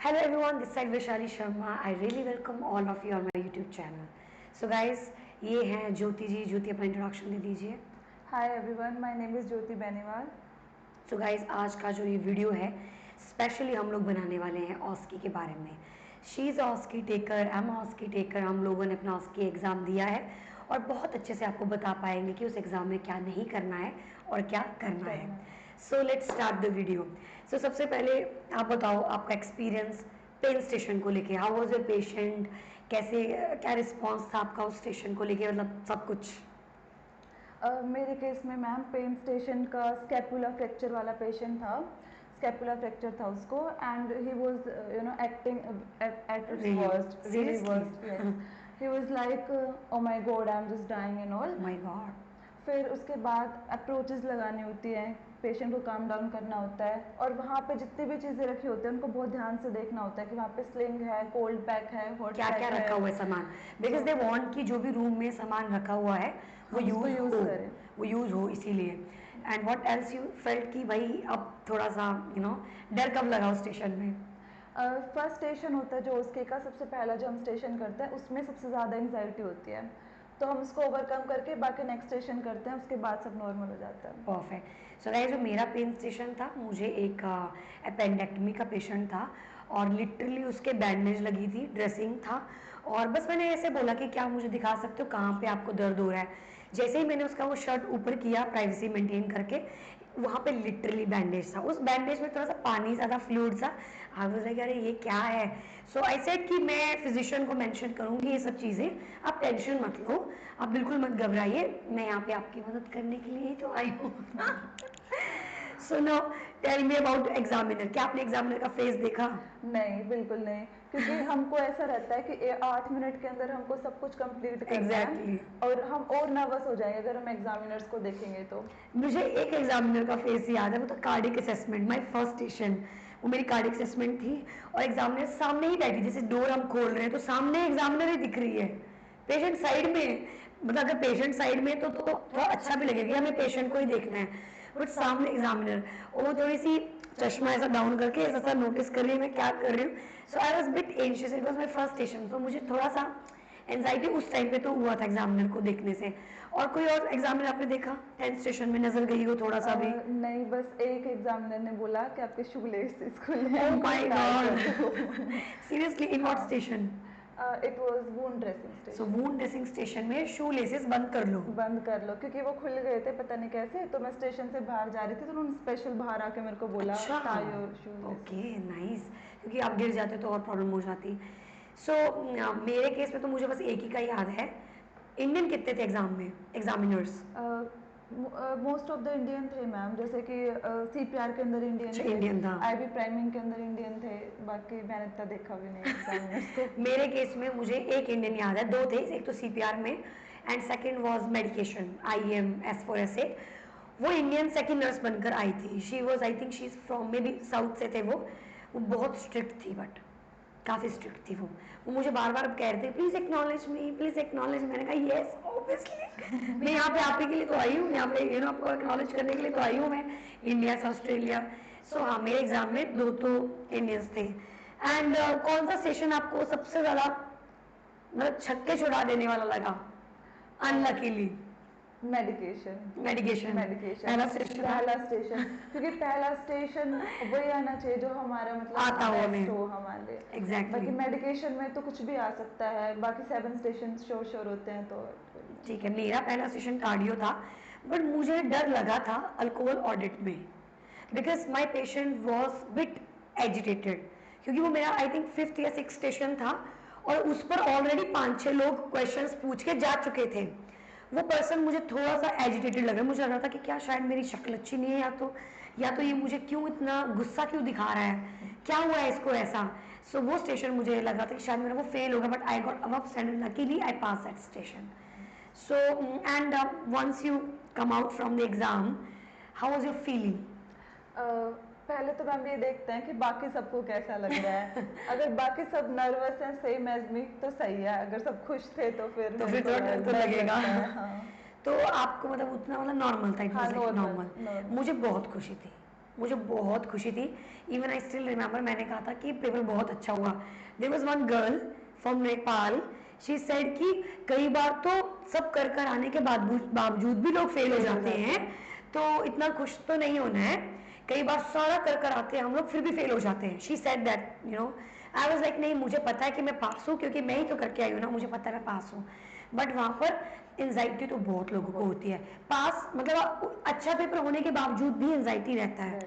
Hello everyone, this side Vaishali Sharma. I really welcome all of you on my YouTube channel. So guys, ये हैं ज्योति जी. ज्योति अपना introduction दे दीजिए. Hi everyone, my name is Jyoti Beniwal. So guys, आज का जो ये video है specially हम लोग बनाने वाले हैं ऑस्की के बारे में. She is ऑस्की taker, I am ऑस्की taker. हम लोगों ने अपना ऑस्की एग्ज़ाम दिया है और बहुत अच्छे से आपको बता पाएंगे कि उस एग्ज़ाम में क्या नहीं करना है और क्या करना है. So let's start the video. So सबसे पहले आप बताओ आपका एक्सपीरियंस पेन स्टेशन को लेके. हाउ वाज योर पेशेंट, कैसे क्या रिस्पॉन्स था आपका उस स्टेशन को लेके, मतलब सब कुछ. मेरे केस में मैम पेन स्टेशन का स्कैपुला फ्रैक्चर वाला पेशेंट था. स्कैपुला फ्रैक्चर था उसको and he was acting at its worst, really worst. Yes, he was like oh my God, I am just dying and all. My God. फिर उसके बाद approaches लगानी होती हैं, पेशेंट को काम डाउन करना होता है और वहाँ पे जितनी भी चीज़ें रखी होती हैं उनको बहुत ध्यान से देखना होता है कि वहाँ पे स्लिंग है, कोल्ड पैक है, हॉट क्या क्या रखा हुआ है सामान. बिकॉज दे वांट कि जो भी रूम में सामान रखा हुआ है वो यूज करें, वो यूज हो इसीलिए. And what else you felt कि भाई अब थोड़ा सा डर कब लगा उस स्टेशन में. फर्स्ट स्टेशन होता है जो उसके का सबसे पहला जो हम स्टेशन करते हैं उसमें सबसे ज़्यादा एंजाइटी होती है, तो हम उसको ओवरकम करके बाकी नेक्स्ट स्टेशन करते हैं, उसके बाद सब नॉर्मल हो जाता है. परफेक्ट. सो गाइस, जो मेरा पेन स्टेशन था, मुझे एक अपेंडेक्टमी का पेशेंट था और लिटरली उसके बैंडेज लगी थी, ड्रेसिंग था और बस मैंने ऐसे बोला कि क्या मुझे दिखा सकते हो कहाँ पे आपको दर्द हो रहा है. जैसे ही मैंने उसका वो शर्ट ऊपर किया प्राइवेसी मेंटेन करके, वहाँ पे लिटरली बैंडेज था. उस बैंडेज में थोड़ा सा पानी ज़्यादा फ्लूइड सा. आई वाज लाइक अरे ये क्या है. सो आई सेड कि मैं फिजिशियन को मेंशन करूँगी ये सब चीज़ें, आप टेंशन मत लो, आप बिल्कुल मत घबराइए, मैं यहाँ पे आपकी मदद करने के लिए ही तो आई हूँ. So no tell me about examiner. क्या आपने एग्जामिनर का फेस देखा? नहीं, बिल्कुल नहीं, क्योंकि हमको ऐसा रहता है कि 8 मिनट के अंदर हमको सब कुछ कंप्लीट करना है और हम और नर्वस हो जाएंगे अगर हम एग्जामिनर्स को देखेंगे तो. मुझे एक एग्जामिनर का फेस याद है, वो तो cardiac assessment, my first station. वो मेरी कार्डिक असेसमेंट थी और एग्जामिनर सामने ही बैठी, जैसे डोर हम खोल रहे हैं तो सामने एग्जामिनर ही दिख रही है, पेशेंट साइड में. मतलब अगर पेशेंट साइड में तो थोड़ा अच्छा भी लगेगा, हमें पेशेंट को ही देखना है, बट सामने एग्जामिनर. वो थोड़ी सी चश्मा ऐसा डाउन करके ऐसा नोटिस कर रही है मैं क्या कर रही हूँ. So I was bit anxious, it was my first station. तो मुझे थोड़ा सा एंजाइटी उस टाइम पे तो हुआ था एग्जामिनर को देखने से. और कोई और एग्जामिनर आपने देखा 10th स्टेशन में, नजर गई हो थोड़ा सा भी? नहीं, बस एक एग्जामिनर ने बोला कि आपके शू लेसेस खुले हैं. Oh my God. Seriously, in what station? It was wound dressing station. So wound dressing station में शू लेसेस बंद कर लो. बंद कर लो, क्योंकि वो खुल गए थे पता नहीं कैसे, तो मैं स्टेशन से बाहर जा रही थी तो उन्होंने स्पेशल बाहर आके मेरे को बोला tie your shoes. Okay nice, क्योंकि आप गिर जाते तो और प्रॉब्लम हो जाती. सो मेरे केस में तो मुझे बस एक ही का याद है. इंडियन कितने थे एग्जाम में examiners? Most of the Indian थे मैम, जैसे कि सीपीआर के अंदर इंडियन थे, इंडियन था. आईबी प्राइमिंग के अंदर इंडियन थे, बाकी मैंने इतना देखा भी नहीं एग्जामिनर्स को. मेरे केस में मुझे एक इंडियन याद है, दो थे, एक तो सीपीआर में and second was medication IM S4S8. वो इंडियन सेकंड नर्स बनकर आई थी. She was, I think she is from maybe south से थे वो बहुत स्ट्रिक्ट थी, बट काफ़ी स्ट्रिक्ट थी वो मुझे बार बार कह रहे थे please acknowledge me, please acknowledge. मैंने कहा येस ऑब्वियसली, मैं यहाँ पे आप ही के लिए तो आई हूँ, यहाँ पे आपको एक्नॉलेज करने के लिए तो आई हूँ मैं, इंडिया से ऑस्ट्रेलिया. सो हाँ, मेरे एग्जाम में दो तो इंडियंस थे. एंड कौन सा सेशन आपको सबसे ज़्यादा मतलब छक्के छुड़ा देने वाला लगा अनलकीली? मेडिकेशन. पहला स्टेशन क्योंकि पहला स्टेशन वही आना चाहिए जो हमारा मतलब आता हो हमारे. एग्जैक्टली. बाकी मेडिकेशन में तो कुछ भी आ सकता है, बाकी 7 स्टेशन श्योर होते हैं. तो ठीक है, मेरा पहला सेशन कार्डियो था, बट मुझे डर लगा था अल्कोहल ऑडिट में, because my patient was bit agitated, क्योंकि वो मेरा आई थिंक 5th या 6th स्टेशन था और उस पर ऑलरेडी 5-6 लोग क्वेश्चंस पूछ के जा चुके थे. वो पर्सन मुझे थोड़ा सा एजिटेटेड लग रहा है, मुझे लग रहा था कि क्या शायद मेरी शक्ल अच्छी नहीं है, या तो ये मुझे क्यों इतना गुस्सा क्यों दिखा रहा है, क्या हुआ है इसको ऐसा. सो वो स्टेशन मुझे लग रहा था कि शायद मेरा वो फेल होगा, but I got above standard, luckily I pass that station. So and once you come out from the exam, how was your feeling? पहले तो मैम ये देखते हैं कि बाकी सबको कैसा लग रहा है. अगर बाकी सब नर्वस हैं सेम एज मी तो सही है, अगर सब खुश थे तो फिर थोड़ा डर तो लगेगा. हाँ. तो आपको मतलब उतना मतलब नॉर्मल था? हाँ, नॉर्मल. मुझे बहुत खुशी थी, मुझे बहुत खुशी थी. इवन आई स्टिल रिमेंबर, मैंने कहा था कि पेपर बहुत अच्छा हुआ. There was one girl from Nepal, she said कि कई बार तो सब कर कर आने के बावजूद भी लोग फेल हो जाते हैं, तो इतना खुश तो नहीं होना है. कई बार सारा कर कर आते हैं हम लोग, फिर भी फेल हो जाते हैं. She said that, you know. I was like नहीं, मुझे पता है कि मैं पास हूँ, क्योंकि मैं ही तो करके आई हूँ ना, मुझे पता है मैं पास हूँ. बट वहाँ पर एंजाइटी तो बहुत लोगों को होती है. पास मतलब अच्छा पेपर होने के बावजूद भी एंजाइटी रहता है.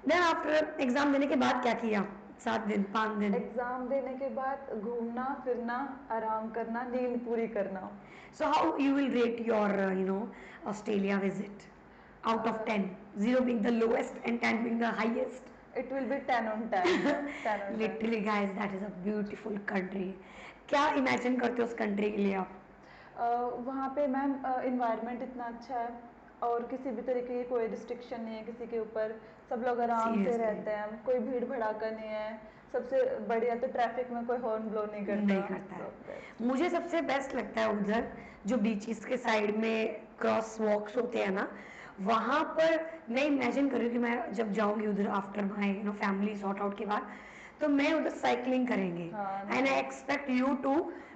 देन आफ्टर एग्जाम देने के बाद क्या किया? 7 दिन 5 दिन एग्जाम देने के बाद घूमना फिरना, आराम करना, नींद पूरी करना. So how you will rate your, Australia visit out of 10? 0 being the lowest and 10 being the highest. It will be 10 on 10. 10 on 10. Literally guys, that is a beautiful country. क्या imagine करते हो उस country के लिए आप? वहाँ पे ma'am environment इतना अच्छा है और किसी भी तरीके की कोई रिस्ट्रिक्शन नहीं है किसी के ऊपर. सब लोग आराम से Seriously. रहते हैं, कोई भीड़ भड़ाका नहीं है. सबसे बढ़िया तो ट्रैफिक में कोई हॉर्न ब्लो नहीं करता. नहीं करता है. मुझे सबसे बेस्ट लगता है उधर जो बीचेस के साइड में क्रॉस वॉक्स होते हैं ना, वहाँ पर मैं इमेजिन कर रही हूँ कि मैं जब जाऊँगी उधर after my family sort out के बाद, तो मैं उधर साइकिलिंग करेंगे. And I expect you to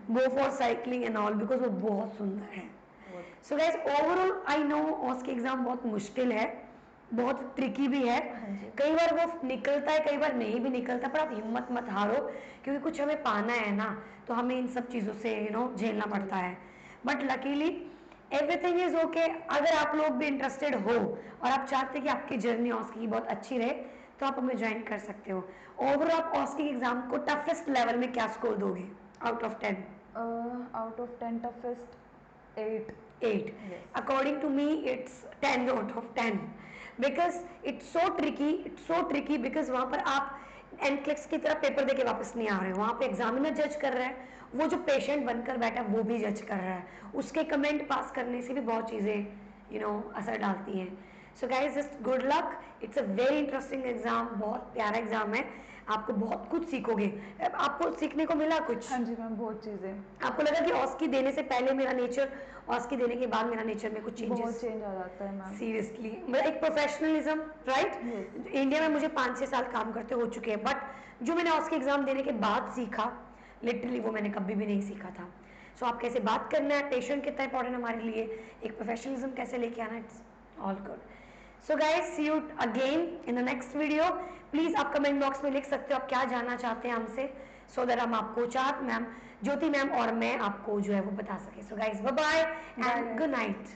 go for cycling and all, because वो बहुत सुंदर है. So guys, overall I know ऑस के एग्जाम बहुत मुश्किल है, बहुत ट्रिकी भी है. कई बार वो निकलता है, कई बार नहीं भी निकलता, पर आप हिम्मत मत हारो, क्योंकि कुछ हमें पाना है ना, तो हमें इन सब चीज़ों से झेलना पड़ता है. But luckily everything is okay. अगर आप लोग भी इंटरेस्टेड हो और आप चाहते हैं कि आपकी जर्नी ऑस्की की बहुत अच्छी रहे, तो आप हमें ज्वाइन कर सकते हो. ओवरऑल आप ऑस्की एग्जाम को टफेस्ट लेवल में क्या स्कोर दोगे out of 10? Out of 10 toughest 8. 8. According to me, it's 10 out of 10. Because it's so tricky because वहाँ पर आप एनक्लेक्स की तरह पेपर देके वापस नहीं आ रहे हो. वहाँ पे एग्जामिनर जज कर रहा है, वो जो पेशेंट बनकर बैठा है वो भी जज कर रहा है. उसके कमेंट पास करने से भी बहुत चीज़ें असर डालती हैं. So guys, just good luck. It's a very interesting exam, बहुत प्यारा एग्जाम है. आपको बहुत कुछ सीखोगे. आपको सीखने को मिला कुछ? हाँ जी मैम, बहुत चीज़ें. आपको लगा कि ऑस्की देने से पहले मेरा नेचर, ऑस्की देने के बाद मेरा नेचर में कुछ बहुत चेंजेस? चेंज आ जाता है मैम. सीरियसली, मतलब एक प्रोफेशनलिज्म, राइट? इंडिया में मुझे 5-6 साल काम करते हो चुके हैं, बट जो मैंने ऑस्की एग्जाम देने के बाद सीखा, लिटरली वो मैंने कभी भी नहीं सीखा था. सो आप कैसे बात करना है, पेशेंट कितना इंपॉर्टेंट है हमारे लिए, एक प्रोफेशनलिज्म कैसे लेके आना, it's all good. So guys, see you again in the next video. Please आप कमेंट बॉक्स में लिख सकते हो आप क्या जानना चाहते हैं हमसे, सो दैट हम आपको चाहत मैम, ज्योति मैम और मैं आपको जो है वो बता सके. So guys, bye bye and good night.